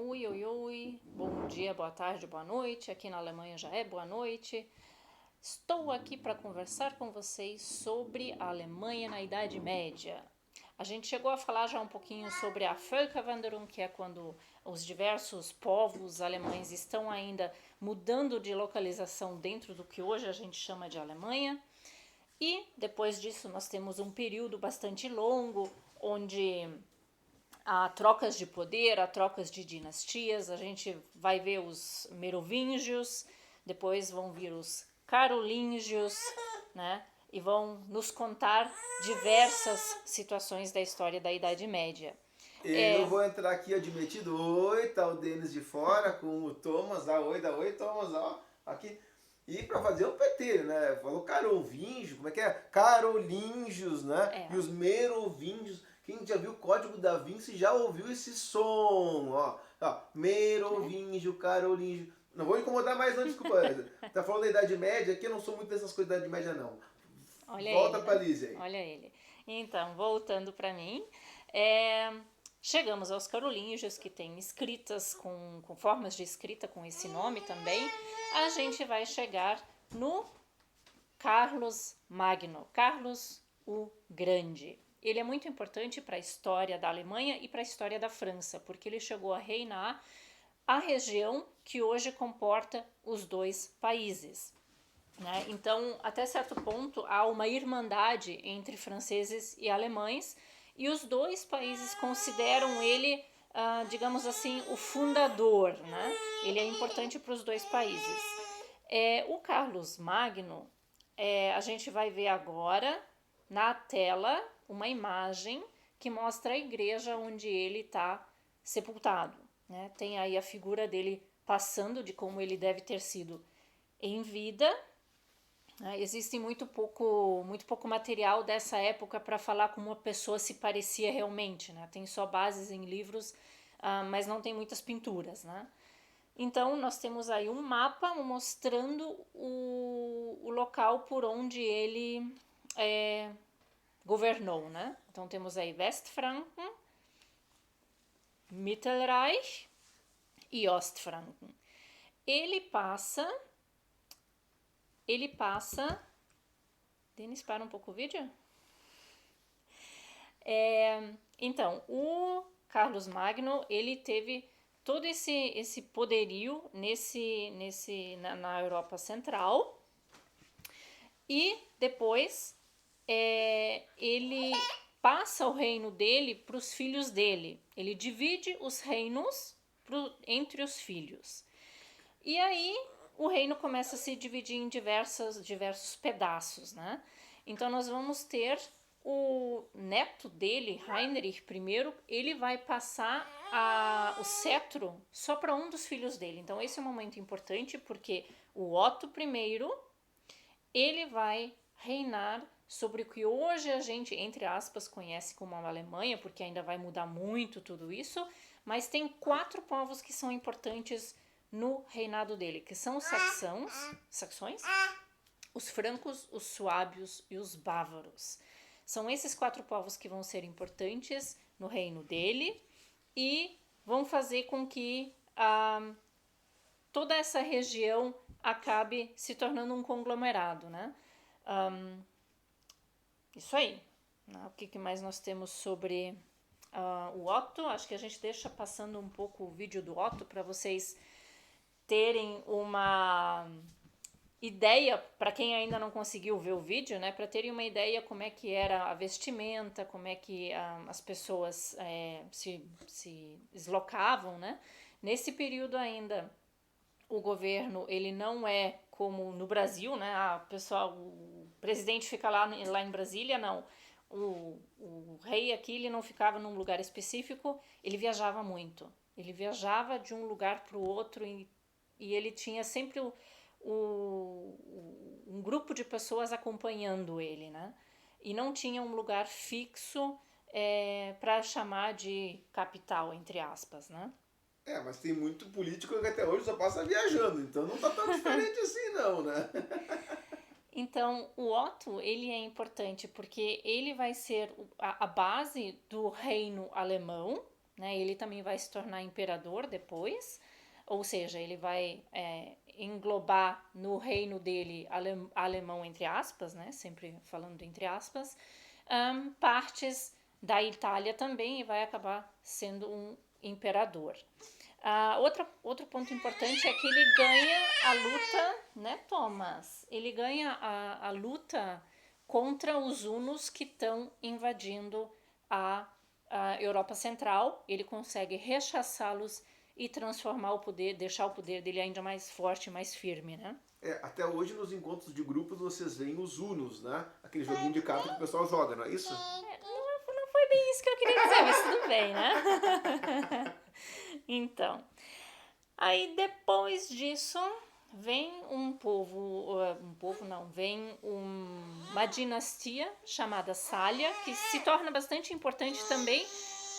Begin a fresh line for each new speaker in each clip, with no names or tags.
Oi, oi, oi, bom dia, boa tarde, boa noite. Aqui na Alemanha já é boa noite. Estou aqui para conversar com vocês sobre a Alemanha na Idade Média. A gente chegou a falar já um pouquinho sobre a Völkerwanderung, que é quando os diversos povos alemães estão ainda mudando de localização dentro do que hoje a gente chama de Alemanha. E depois disso nós temos um período bastante longo onde há trocas de poder, há trocas de dinastias. A gente vai ver os merovingios, depois vão vir os carolíngios, né? E vão nos contar diversas situações da história da Idade Média.
Eu vou entrar aqui admitido. Oi, tá o Denis de fora com o Thomas. Dá oi, Thomas, ó. Aqui. E pra fazer o peteiro, né? Falou carovingio, como é que é? Carolingios, né?
É,
E os merovingios. Quem já viu o Código da Vinci já ouviu esse som, ó. Merovingio, carolíngio. Não vou incomodar mais não, desculpa. Tá falando da Idade Média, aqui eu não sou muito dessas coisas da Idade Média, não.
olha
Volta
ele,
pra
né?
Lise aí.
Olha ele. Então, voltando para mim, é, chegamos aos carolíngios, que tem escritas com formas de escrita com esse nome também. A gente vai chegar no Carlos Magno, Carlos o Grande. Ele é muito importante para a história da Alemanha e para a história da França, porque ele chegou a reinar a região que hoje comporta os dois países. Né? Então, até certo ponto, há uma irmandade entre franceses e alemães, e os dois países consideram ele, digamos assim, o fundador. Né? Ele é importante para os dois países. O Carlos Magno, a gente vai ver agora na tela uma imagem que mostra a igreja onde ele está sepultado. Né? Tem aí a figura dele passando de como ele deve ter sido em vida. Existe muito pouco material dessa época para falar como uma pessoa se parecia realmente. Né? Tem só bases em livros, mas não tem muitas pinturas. Né? Então, nós temos aí um mapa mostrando o local por onde ele governou. Né? Então, temos aí Westfranken, Mittelreich e Ostfranken. Ele passa. Ele passa. Denis, para um pouco o vídeo. Então, o Carlos Magno, ele teve todo esse poderio na Europa Central, e depois ele passa o reino dele para os filhos dele. Ele divide os reinos entre os filhos. E aí o reino começa a se dividir em diversos pedaços, né? Então nós vamos ter o neto dele, Heinrich I, ele vai passar o cetro só para um dos filhos dele. Então esse é um momento importante porque o Otto I, ele vai reinar sobre o que hoje a gente, entre aspas, conhece como a Alemanha, porque ainda vai mudar muito tudo isso, mas tem 4 povos que são importantes no reinado dele, que são os saxões, os francos, os suábios e os bávaros. São esses 4 povos que vão ser importantes no reino dele e vão fazer com que toda essa região acabe se tornando um conglomerado, né? Isso aí. O que mais nós temos sobre o Otto? Acho que a gente deixa passando um pouco o vídeo do Otto para vocês terem uma ideia, para quem ainda não conseguiu ver o vídeo, né, para terem uma ideia como é que era a vestimenta, como é que as pessoas se deslocavam, né? Nesse período ainda o governo ele não é como no Brasil, né? O presidente fica lá em Brasília, não. O rei aqui ele não ficava num lugar específico, ele viajava muito. Ele viajava de um lugar para o outro e ele tinha sempre um grupo de pessoas acompanhando ele, né? E não tinha um lugar fixo para chamar de capital, entre aspas, né?
Mas tem muito político que até hoje só passa viajando, então não tá tão diferente assim não, né?
Então, o Otto, ele é importante porque ele vai ser a base do reino alemão, né? Ele também vai se tornar imperador depois, ou seja, ele vai englobar no reino dele alemão, entre aspas, né? Sempre falando entre aspas, partes da Itália também, e vai acabar sendo um imperador. Outro ponto importante é que ele ganha a luta, né, Thomas? Ele ganha a luta contra os hunos que estão invadindo a Europa Central. Ele consegue rechaçá-los e transformar o poder, deixar o poder dele ainda mais forte, mais firme, né?
Até hoje nos encontros de grupos vocês veem os Unos, né? Aquele joguinho de carta que o pessoal joga, não é isso?
Não foi bem isso que eu queria dizer, mas tudo bem, né? Então, aí depois disso vem vem uma dinastia chamada Sália, que se torna bastante importante também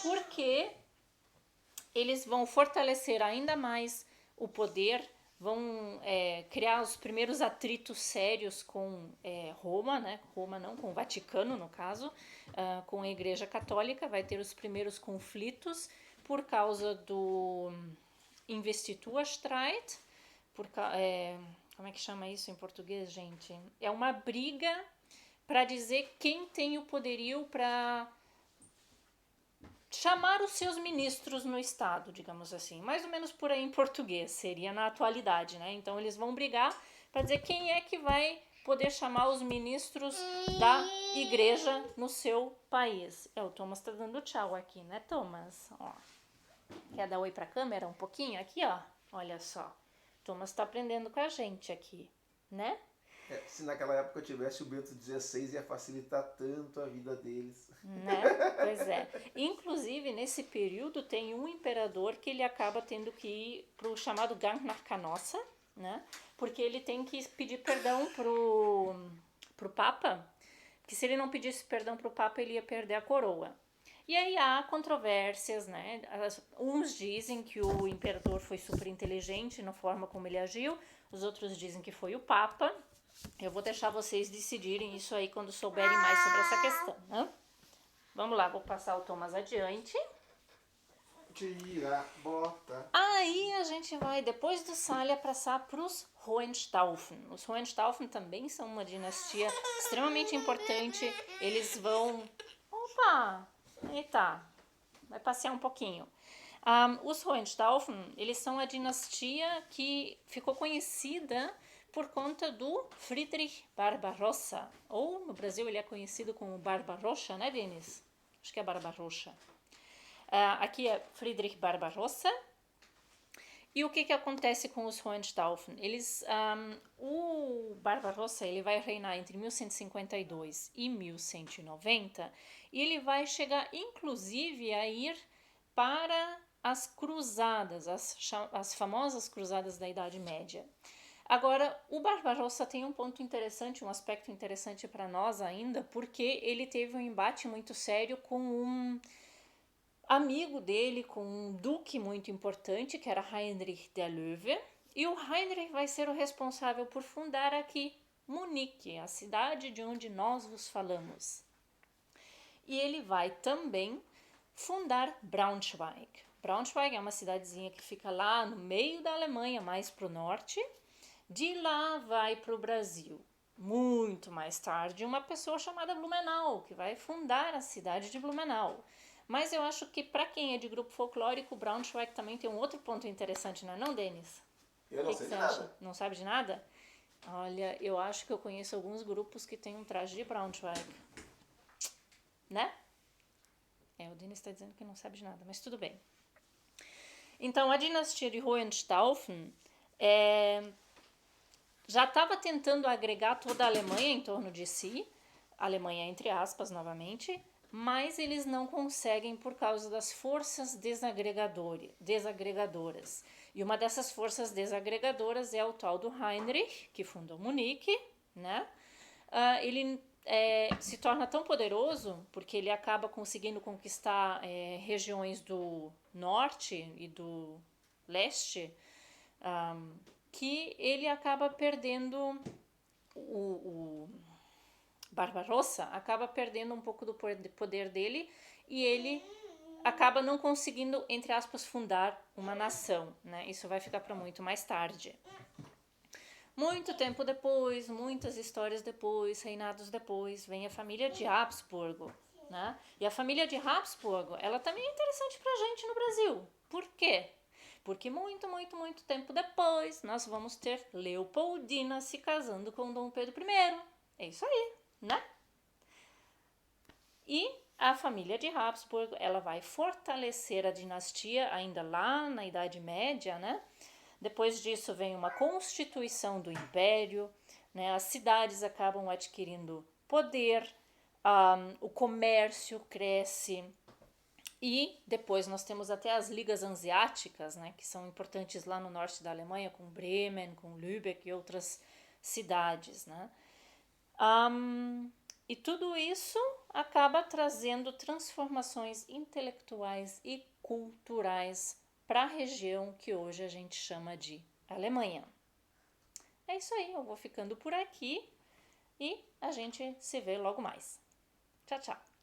porque eles vão fortalecer ainda mais o poder, vão criar os primeiros atritos sérios com Roma, né? Roma não, com o Vaticano no caso, com a Igreja Católica, vai ter os primeiros conflitos por causa do Investiturstreit, como é que chama isso em português, gente? É uma briga para dizer quem tem o poderio para chamar os seus ministros no estado, digamos assim. Mais ou menos por aí em português, seria na atualidade, né? Então eles vão brigar para dizer quem é que vai poder chamar os ministros da igreja no seu país. O Thomas tá dando tchau aqui, né, Thomas? Ó. Quer dar oi pra câmera um pouquinho? Aqui, ó. Olha só. Thomas tá aprendendo com a gente aqui, né?
Se naquela época eu tivesse o Bento XVI, ia facilitar tanto a vida deles.
Né? Pois é. Inclusive, nesse período, tem um imperador que ele acaba tendo que ir pro chamado Gang nach Canossa, né? Porque ele tem que pedir perdão pro Papa, que se ele não pedisse perdão pro Papa, ele ia perder a coroa. E aí há controvérsias, né? Uns dizem que o imperador foi super inteligente na forma como ele agiu, os outros dizem que foi o Papa. Eu vou deixar vocês decidirem isso aí quando souberem mais sobre essa questão, né? Vamos lá, vou passar o Thomas adiante.
Tira, bota.
Aí a gente vai, depois do Sália, passar para os Hohenstaufen. Os Hohenstaufen também são uma dinastia extremamente importante. Eles vão... Opa! Eita! Vai passear um pouquinho. Os Hohenstaufen, eles são a dinastia que ficou conhecida por conta do Friedrich Barbarossa. Ou, no Brasil, ele é conhecido como Barbarossa, né, Denis? Acho que é Barbarossa. Aqui é Friedrich Barbarossa. E o que acontece com os Hohenstaufen? O Barbarossa ele vai reinar entre 1152 e 1190 e ele vai chegar inclusive a ir para as cruzadas, as famosas cruzadas da Idade Média. Agora, o Barbarossa tem um ponto interessante, um aspecto interessante para nós ainda, porque ele teve um embate muito sério com um amigo dele, com um duque muito importante, que era Heinrich der Löwe, e o Heinrich vai ser o responsável por fundar aqui Munique, a cidade de onde nós vos falamos. E ele vai também fundar Braunschweig. Braunschweig é uma cidadezinha que fica lá no meio da Alemanha, mais para o norte. De lá vai para o Brasil, muito mais tarde, uma pessoa chamada Blumenau, que vai fundar a cidade de Blumenau. Mas eu acho que para quem é de grupo folclórico, Braunschweig também tem um outro ponto interessante, não é não, Denis?
Eu não sei de nada.
Não sabe de nada? Olha, eu acho que eu conheço alguns grupos que têm um traje de Braunschweig. Né? O Denis está dizendo que não sabe de nada, mas tudo bem. Então, a dinastia de Hohenstaufen já estava tentando agregar toda a Alemanha em torno de si, Alemanha entre aspas novamente, mas eles não conseguem por causa das forças desagregadoras. E uma dessas forças desagregadoras é o tal do Heinrich, que fundou Munique, né? Ele se torna tão poderoso porque ele acaba conseguindo conquistar regiões do norte e do leste, que ele acaba perdendo, o Barbarossa acaba perdendo um pouco do poder dele e ele acaba não conseguindo, entre aspas, fundar uma nação, né? Isso vai ficar para muito mais tarde. Muito tempo depois, muitas histórias depois, reinados depois, vem a família de Habsburgo, né? E a família de Habsburgo, ela também é interessante pra gente no Brasil. Por quê? Porque muito tempo depois, nós vamos ter Leopoldina se casando com Dom Pedro I. É isso aí, né? E a família de Habsburgo, ela vai fortalecer a dinastia ainda lá na Idade Média, né? Depois disso vem uma constituição do império, né? As cidades acabam adquirindo poder, o comércio cresce e depois nós temos até as ligas hanseáticas, né? Que são importantes lá no norte da Alemanha, com Bremen, com Lübeck e outras cidades, né? E tudo isso acaba trazendo transformações intelectuais e culturais para a região que hoje a gente chama de Alemanha. É isso aí, eu vou ficando por aqui e a gente se vê logo mais. Tchau, tchau!